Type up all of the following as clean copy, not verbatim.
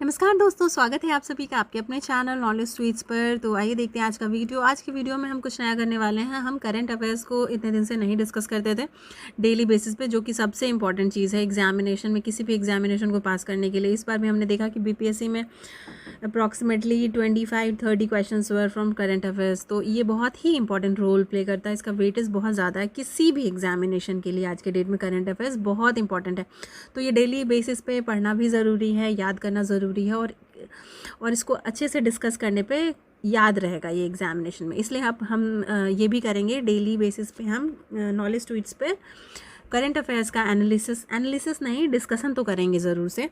नमस्कार दोस्तों, स्वागत है आप सभी का आपके अपने चैनल नॉलेज ट्वीट्स पर। तो आइए देखते हैं आज का वीडियो। आज की वीडियो में हम कुछ नया करने वाले हैं। हम करंट अफेयर्स को इतने दिन से नहीं डिस्कस करते थे डेली बेसिस पे, जो कि सबसे इंपॉर्टेंट चीज़ है एग्जामिनेशन में, किसी भी एग्जामिनेशन को पास करने के लिए। इस बार भी हमने देखा कि बीपीएससी में approximately 25-30 question were from current affairs. तो ये बहुत ही इंपॉर्टेंट रोल प्ले करता है, इसका वेटेज बहुत ज़्यादा है किसी भी एग्जामिनेशन के लिए। आज के डेट में करंट अफेयर्स बहुत इंपॉर्टेंट है, तो ये डेली बेसिस पे पढ़ना भी ज़रूरी है, याद करना ज़रूरी है, और इसको अच्छे से डिस्कस करने पे याद रहेगा ये एग्जामिनेशन में। इसलिए अब हम ये भी करेंगे डेली बेसिस पे। हम नॉलेज ट्वीट्स पे करंट अफेयर्स का एनालिसिस नहीं, डिस्कशन तो करेंगे ज़रूर से।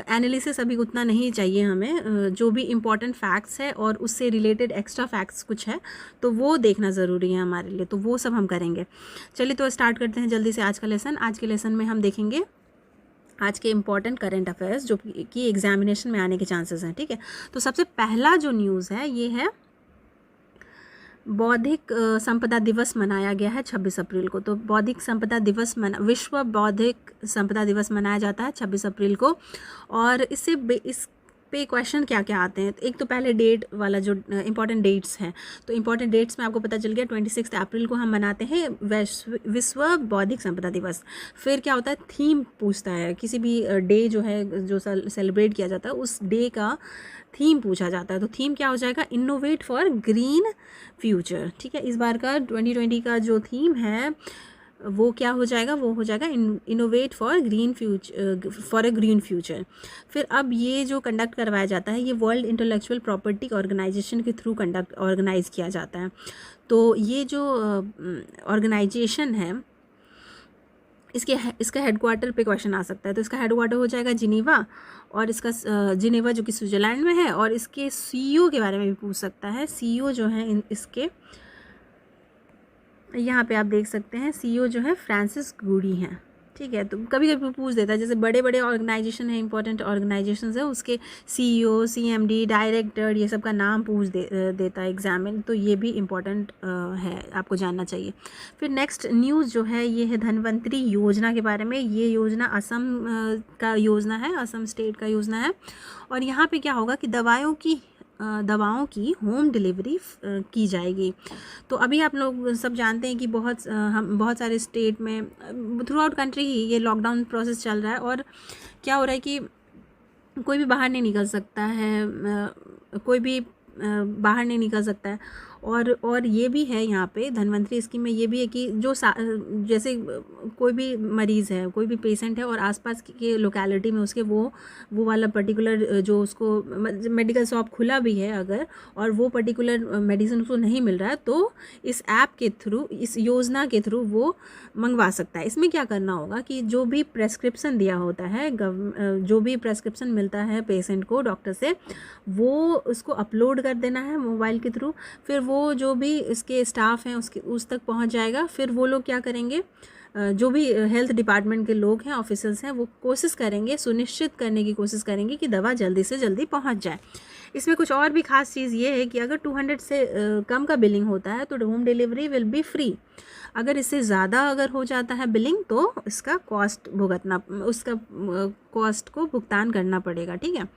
एनालिसिस अभी उतना नहीं चाहिए हमें। जो भी इम्पॉर्टेंट फैक्ट्स है और उससे रिलेटेड एक्स्ट्रा फैक्ट्स कुछ है तो वो देखना ज़रूरी है हमारे लिए, तो वो सब हम करेंगे। चलिए तो स्टार्ट करते हैं जल्दी से आज का लेसन। आज के लेसन में हम देखेंगे आज के इम्पॉर्टेंट करंट अफेयर्स जो कि एग्जामिनेशन में आने के चांसेस हैं। ठीक है, तो सबसे पहला जो न्यूज़ है ये है बौद्धिक संपदा दिवस मनाया गया है 26 अप्रैल को। तो बौद्धिक संपदा दिवस विश्व बौद्धिक संपदा दिवस मनाया जाता है 26 अप्रैल को। और इस पे क्वेश्चन क्या क्या आते हैं। एक तो पहले डेट वाला जो इंपॉर्टेंट डेट्स हैं, तो इंपॉर्टेंट डेट्स में आपको पता चल गया 26 अप्रैल को हम मनाते हैं विश्व बौद्धिक संपदा दिवस। फिर क्या होता है, थीम पूछता है। किसी भी डे जो है जो सेलिब्रेट किया जाता है उस डे का थीम पूछा जाता है। तो थीम क्या हो जाएगा, इनोवेट फॉर ग्रीन फ्यूचर। ठीक है, इस बार का 2020 का जो थीम है वो क्या हो जाएगा, वो हो जाएगा innovate for green future, for a green future. फिर अब ये जो कंडक्ट करवाया जाता है ये वर्ल्ड इंटेलेक्चुअल प्रॉपर्टी ऑर्गेनाइजेशन के थ्रू ऑर्गेनाइज किया जाता है। तो ये जो ऑर्गेनाइजेशन है इसका हेडक्वार्टर पे क्वेश्चन आ सकता है। तो इसका हेडक्वार्टर हो जाएगा जिनेवा, और इसका जिनेवा जो कि स्विट्ज़रलैंड में है। और इसके सीईओ के बारे में भी पूछ सकता है। सीईओ जो है इसके यहाँ पे आप देख सकते हैं, सीईओ जो है फ्रांसिस गुडी हैं। ठीक है, तो कभी कभी पूछ देता है, जैसे बड़े बड़े ऑर्गेनाइजेशन है, इंपॉर्टेंट ऑर्गेनाइजेशंस है, उसके सीईओ, सीएमडी, डायरेक्टर, ये सब का नाम पूछ देता है एग्जाम में। तो ये भी इम्पॉर्टेंट है, आपको जानना चाहिए। फिर नेक्स्ट न्यूज़ जो है ये है धनवंतरी योजना के बारे में। ये योजना असम का योजना है, असम स्टेट का योजना है। और यहाँ पे क्या होगा कि दवाओं की होम डिलीवरी की जाएगी। तो अभी आप लोग सब जानते हैं कि बहुत सारे स्टेट में थ्रू आउट कंट्री ही ये लॉकडाउन प्रोसेस चल रहा है। और क्या हो रहा है कि कोई भी बाहर नहीं निकल सकता है, कोई भी बाहर नहीं निकल सकता है। और ये भी है यहाँ पे धनवंतरी स्कीम में ये भी है कि जो जैसे कोई भी मरीज़ है, कोई भी पेशेंट है और आसपास के लोकेलिटी में उसके वो वाला पर्टिकुलर जो उसको मेडिकल शॉप खुला भी है अगर, और वो पर्टिकुलर मेडिसिन उसको नहीं मिल रहा है, तो इस ऐप के थ्रू, इस योजना के थ्रू वो मंगवा सकता है। इसमें क्या करना होगा कि जो भी प्रेस्क्रिप्शन दिया होता है, जो भी प्रेस्क्रिप्शन मिलता है पेशेंट को डॉक्टर से, वो उसको अपलोड कर देना है मोबाइल के थ्रू। फिर वो जो भी इसके स्टाफ हैं उस तक पहुंच जाएगा। फिर वो लोग क्या करेंगे, जो भी हेल्थ डिपार्टमेंट के लोग हैं, ऑफिसर्स हैं, वो कोशिश करेंगे, सुनिश्चित करने की कोशिश करेंगे कि दवा जल्दी से जल्दी पहुंच जाए। इसमें कुछ और भी खास चीज़ ये है कि अगर 200 से कम का बिलिंग होता है तो home delivery will be free. अगर इससे ज़्यादा अगर हो जाता है बिलिंग तो इसका कॉस्ट को भुगतान करना पड़ेगा। ठीक है,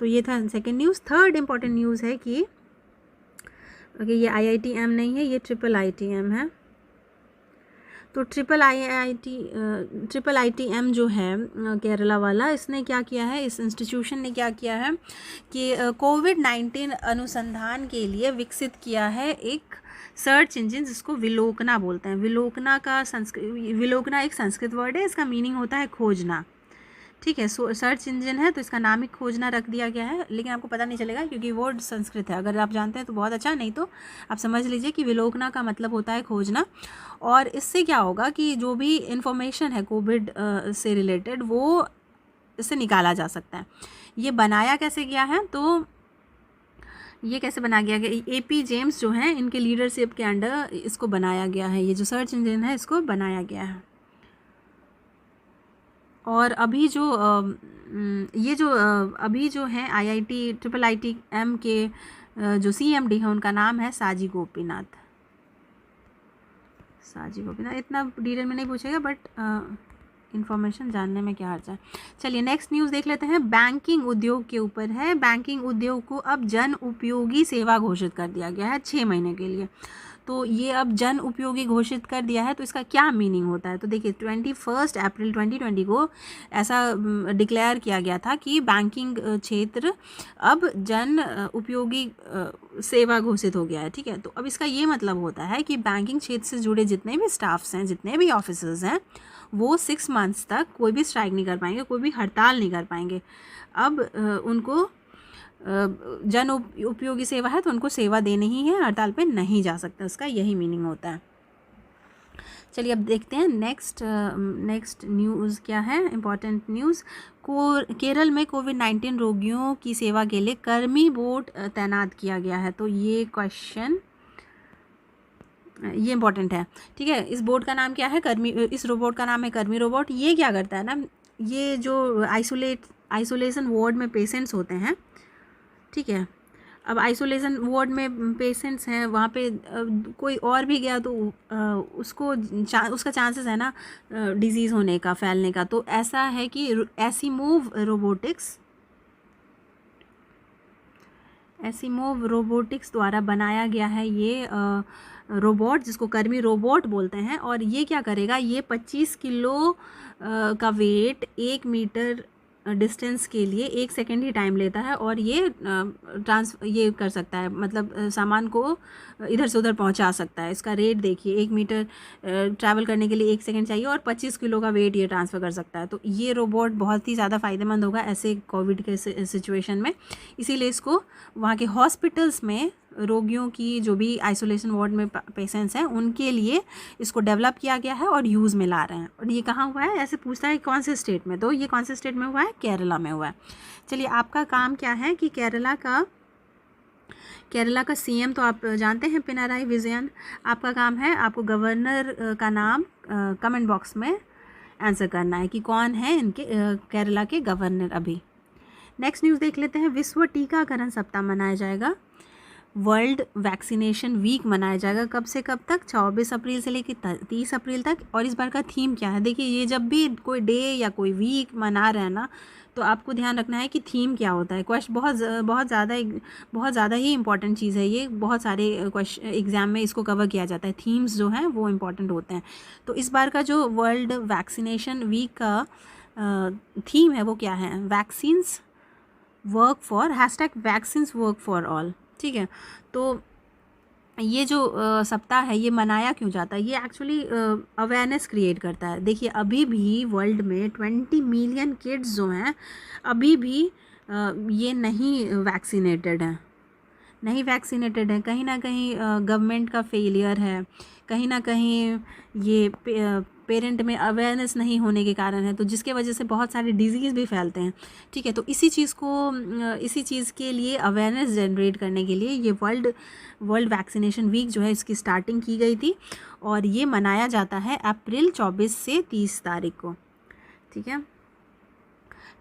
तो ये था second news. Third important news है कि ये IITM नहीं है, ये IIITM है। तो IITM जो है केरला वाला, इसने क्या किया है, इस इंस्टीट्यूशन ने क्या किया है कि कोविड-19 अनुसंधान के लिए विकसित किया है एक सर्च इंजन जिसको विलोकना बोलते हैं। विलोकना एक संस्कृत वर्ड है, इसका मीनिंग होता है खोजना। ठीक है, सर्च इंजन है तो इसका नाम ही खोजना रख दिया गया है, लेकिन आपको पता नहीं चलेगा क्योंकि वर्ड संस्कृत है। अगर आप जानते हैं तो बहुत अच्छा, नहीं तो आप समझ लीजिए कि विलोकना का मतलब होता है खोजना। और इससे क्या होगा कि जो भी इंफॉर्मेशन है कोविड से रिलेटेड वो इससे निकाला जा सकता है। ये बनाया कैसे गया है, तो ये कैसे बनाया गया, AP जेम्स जो हैं इनके लीडरशिप के अंडर इसको बनाया गया है। ये जो सर्च इंजन है इसको बनाया गया है। और अभी जो अभी जो है IITM के जो CMD है उनका नाम है साजी गोपीनाथ। इतना डिटेल में नहीं पूछेगा, बट इन्फॉर्मेशन जानने में क्या हर्ज है। चलिए नेक्स्ट न्यूज़ देख लेते हैं, बैंकिंग उद्योग के ऊपर है। बैंकिंग उद्योग को अब जन उपयोगी सेवा घोषित कर दिया गया है 6 महीने के लिए। तो ये अब जन उपयोगी घोषित कर दिया है, तो इसका क्या मीनिंग होता है? तो देखिए 21 अप्रैल 2020 को ऐसा डिक्लेयर किया गया था कि बैंकिंग क्षेत्र अब जन उपयोगी सेवा घोषित हो गया है। ठीक है, तो अब इसका ये मतलब होता है कि बैंकिंग क्षेत्र से जुड़े जितने भी स्टाफ्स हैं, जितने भी ऑफिसर्स हैं, वो 6 मंथ्स तक कोई भी स्ट्राइक नहीं कर पाएंगे, कोई भी हड़ताल नहीं कर पाएंगे। अब उनको जन उपयोगी सेवा है तो उनको सेवा देनी ही है, हड़ताल पे नहीं जा सकते, उसका यही मीनिंग होता है। चलिए अब देखते हैं नेक्स्ट न्यूज़ क्या है, इम्पॉर्टेंट न्यूज़। केरल में कोविड-19 रोगियों की सेवा के लिए कर्मी बोट तैनात किया गया है। तो ये क्वेश्चन ये इम्पॉर्टेंट है। ठीक है, इस बोट का नाम क्या है? इस रोबोट का नाम है कर्मी रोबोट। ये क्या करता है ना, ये जो आइसोलेशन वार्ड में पेशेंट्स होते हैं, ठीक है, अब आइसोलेशन वार्ड में पेशेंट्स हैं, वहाँ पे कोई और भी गया तो उसका चांसेस है ना डिजीज़ होने का, फैलने का। तो ऐसा है कि एसिमोव रोबोटिक्स द्वारा बनाया गया है ये रोबोट, जिसको कर्मी रोबोट बोलते हैं। और ये क्या करेगा, ये 25 किलो का वेट 1 मीटर डिस्टेंस के लिए 1 सेकेंड ही टाइम लेता है, और ये ये कर सकता है, मतलब सामान को इधर से उधर पहुंचा सकता है। इसका रेट देखिए, 1 मीटर ट्रैवल करने के लिए 1 सेकेंड चाहिए और 25 किलो का वेट ये ट्रांसफ़र कर सकता है। तो ये रोबोट बहुत ही ज़्यादा फ़ायदेमंद होगा ऐसे कोविड के सिचुएशन में। इसीलिए इसको वहाँ के हॉस्पिटल्स में रोगियों की, जो भी आइसोलेशन वार्ड में पेशेंट्स हैं, उनके लिए इसको डेवलप किया गया है और यूज़ में ला रहे हैं। और ये कहाँ हुआ है, ऐसे पूछता है कौन से स्टेट में, तो ये कौन से स्टेट में हुआ है? केरला में हुआ है। चलिए आपका काम क्या है कि केरला का सीएम तो आप जानते हैं, पिनाराई विजयन। आपका काम है, आपको गवर्नर का नाम कमेंट बॉक्स में आंसर करना है कि कौन है इनके केरला के गवर्नर अभी। नेक्स्ट न्यूज़ देख लेते हैं, विश्व टीकाकरण सप्ताह मनाया जाएगा। वर्ल्ड वैक्सीनेशन वीक मनाया जाएगा। कब से कब तक? 24 अप्रैल से लेकर 30 अप्रैल तक। और इस बार का थीम क्या है? देखिए, ये जब भी कोई डे या कोई वीक मना रहे हैं ना, तो आपको ध्यान रखना है कि थीम क्या होता है। क्वेश्चन बहुत ज़्यादा ही इंपॉर्टेंट चीज़ है ये। बहुत सारे क्वेश्चन एग्ज़ाम में इसको कवर किया जाता है। थीम्स जो हैं वो इम्पॉर्टेंट होते हैं। तो इस बार का जो वर्ल्ड वैक्सीनेशन वीक का थीम है वो क्या है? Vaccines work for #vaccines work for all. ठीक है, तो ये जो सप्ताह है ये मनाया क्यों जाता है? ये एक्चुअली अवेयरनेस क्रिएट करता है। देखिए, अभी भी वर्ल्ड में 20 मिलियन किड्स जो हैं, अभी भी ये नहीं वैक्सीनेटेड हैं। कहीं ना कहीं गवर्नमेंट का फेलियर है, कहीं ना कहीं ये पेरेंट में अवेयरनेस नहीं होने के कारण है, तो जिसके वजह से बहुत सारे डिजीज़ भी फैलते हैं। ठीक है, तो इसी चीज़ के लिए अवेयरनेस जनरेट करने के लिए ये वर्ल्ड वैक्सीनेशन वीक जो है, इसकी स्टार्टिंग की गई थी और ये मनाया जाता है अप्रैल 24 से 30 तारीख को। ठीक है,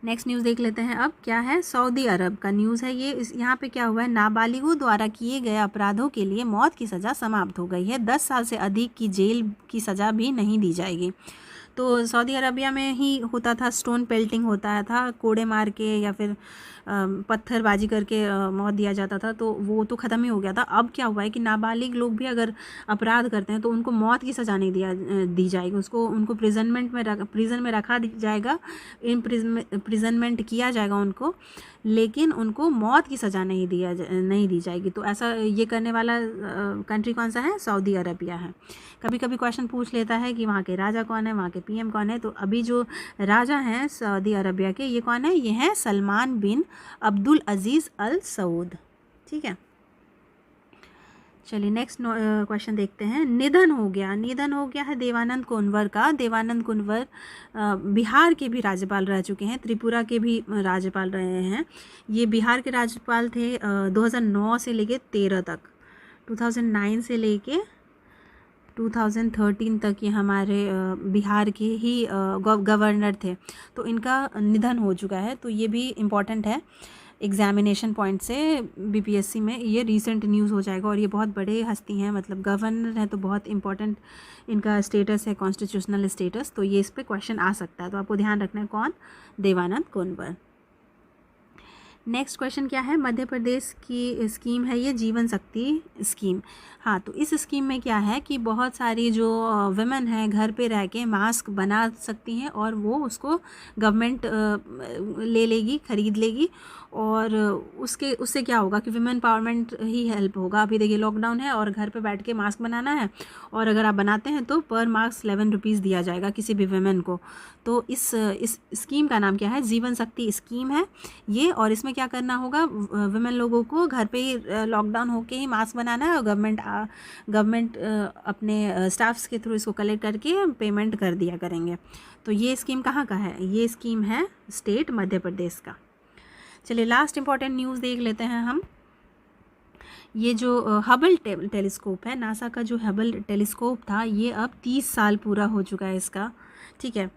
नेक्स्ट न्यूज़ देख लेते हैं। अब क्या है, सऊदी अरब का न्यूज़ है ये। यहाँ पे क्या हुआ है, नाबालिगों द्वारा किए गए अपराधों के लिए मौत की सज़ा समाप्त हो गई है। 10 साल से अधिक की जेल की सज़ा भी नहीं दी जाएगी। तो सऊदी अरबिया में ही होता था, स्टोन पेल्टिंग होता था, कोड़े मार के या फिर पत्थरबाजी करके मौत दिया जाता था, तो वो तो ख़त्म ही हो गया था। अब क्या हुआ है कि नाबालिग लोग भी अगर अपराध करते हैं तो उनको मौत की सज़ा नहीं दी जाएगी, उनको प्रिजन में रखा जाएगा, इम्प्रिजनमेंट किया जाएगा उनको, लेकिन उनको मौत की सज़ा नहीं दी जाएगी। तो ऐसा ये करने वाला कंट्री कौन सा है? सऊदी अरबिया है। कभी कभी क्वेश्चन पूछ लेता है कि वहाँ के राजा कौन है, वहाँ के पीएम कौन है। तो अभी जो राजा हैं सऊदी अरबिया के, ये कौन है? ये हैं सलमान बिन अब्दुल अजीज़ अल सऊद। ठीक है, चलिए नेक्स्ट क्वेश्चन देखते हैं। निधन हो गया है देवानंद कुंवर का। देवानंद कुंवर बिहार के भी राज्यपाल रह चुके हैं, त्रिपुरा के भी राज्यपाल रहे हैं। ये बिहार के राज्यपाल थे 2009 से लेके 13 तक, 2009 से लेके 2013 तक ये हमारे बिहार के ही गवर्नर थे। तो इनका निधन हो चुका है, तो ये भी इम्पॉर्टेंट है। एग्जामिनेशन पॉइंट से बीपीएससी में ये रीसेंट न्यूज़ हो जाएगा। और ये बहुत बड़े हस्ती हैं, मतलब गवर्नर है तो बहुत इंपॉर्टेंट इनका स्टेटस है, कॉन्स्टिट्यूशनल स्टेटस, तो ये इस पर क्वेश्चन आ सकता है। तो आपको ध्यान रखना है कौन, देवानंद कुनवर। नेक्स्ट क्वेश्चन क्या है, मध्य प्रदेश की स्कीम है ये जीवन शक्ति स्कीम। हाँ, तो इस स्कीम में क्या है कि बहुत सारी जो वुमेन हैं घर पे रह के मास्क बना सकती हैं और वो उसको गवर्नमेंट ले लेगी, ख़रीद लेगी, और उससे क्या होगा कि वुमेन पावरमेंट ही हेल्प होगा। अभी देखिए लॉकडाउन है और घर पे बैठ के मास्क बनाना है, और अगर आप बनाते हैं तो पर मास्क 11 रुपीज़ दिया जाएगा किसी भी वुमेन को। तो इस स्कीम का नाम क्या है, जीवन शक्ति स्कीम है ये। और इसमें क्या करना होगा, वुमेन लोगों को घर पे ही लॉकडाउन होके ही मास्क बनाना है, और गवर्नमेंट अपने स्टाफ्स के थ्रू इसको कलेक्ट करके पेमेंट कर दिया करेंगे। तो ये स्कीम कहाँ का है, ये स्कीम है स्टेट मध्य प्रदेश का। चलिए लास्ट इंपॉर्टेंट न्यूज़ देख लेते हैं हम। ये जो हबल टेलीस्कोप है, नासा का जो हबल टेलीस्कोप था, ये अब 30 साल पूरा हो चुका है इसका, ठीक है।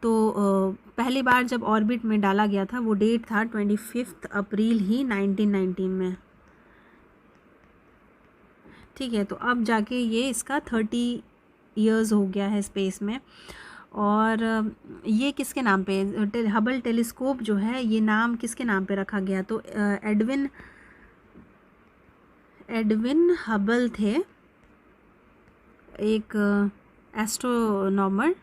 तो पहली बार जब ऑर्बिट में डाला गया था वो डेट था 25 अप्रैल ही 1919 में, ठीक है। तो अब जाके ये इसका 30 इयर्स हो गया है स्पेस में। और ये किसके नाम पे, हबल टेलीस्कोप जो है ये नाम किसके नाम पे रखा गया, तो एडविन हबल थे, एक एस्ट्रोनॉमर,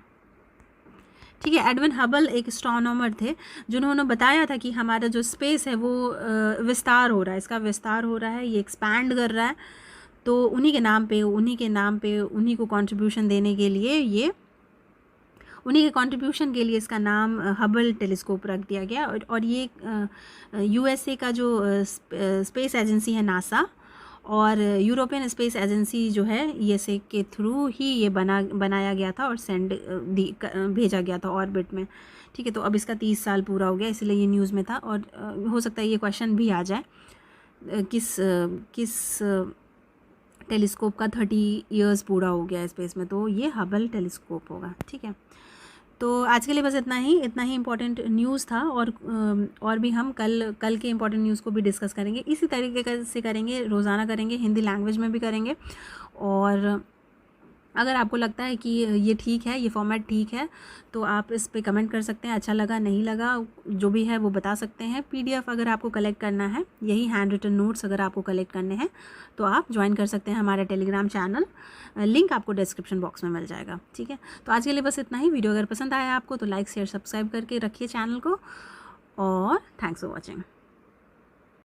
ठीक है। एडविन हबल एक एस्ट्रोनॉमर थे जिन्होंने बताया था कि हमारा जो स्पेस है वो विस्तार हो रहा है, इसका विस्तार हो रहा है, ये एक्सपैंड कर रहा है। तो उन्हीं के नाम पे उन्हीं को कंट्रीब्यूशन देने के लिए ये, उन्हीं के कंट्रीब्यूशन के लिए इसका नाम हबल टेलीस्कोप रख दिया गया। और ये यूएसए का जो स्पेस एजेंसी है नासा, और यूरोपियन स्पेस एजेंसी जो है ईएसए के थ्रू ही ये बनाया गया था और भेजा गया था ऑर्बिट में, ठीक है। तो अब इसका 30 साल पूरा हो गया, इसलिए ये न्यूज़ में था। और हो सकता है ये क्वेश्चन भी आ जाए, किस टेलीस्कोप का 30 इयर्स पूरा हो गया स्पेस में, तो ये हबल टेलीस्कोप होगा, ठीक है। तो आज के लिए बस इतना ही इम्पोर्टेंट न्यूज़ था। और भी हम कल के इम्पोर्टेंट न्यूज़ को भी डिस्कस करेंगे, इसी तरीके से करेंगे, रोज़ाना करेंगे, हिंदी लैंग्वेज में भी करेंगे। और अगर आपको लगता है कि ये ठीक है, ये फॉर्मेट ठीक है, तो आप इस पे कमेंट कर सकते हैं, अच्छा लगा नहीं लगा जो भी है वो बता सकते हैं। पीडीएफ अगर आपको कलेक्ट करना है, यही हैंड रिटन नोट्स अगर आपको कलेक्ट करने हैं, तो आप ज्वाइन कर सकते हैं हमारा टेलीग्राम चैनल, लिंक आपको डिस्क्रिप्शन बॉक्स में मिल जाएगा, ठीक है। तो आज के लिए बस इतना ही। वीडियो अगर पसंद आया आपको तो लाइक शेयर सब्सक्राइब करके रखिए चैनल को, और थैंक्स फॉर वॉचिंग।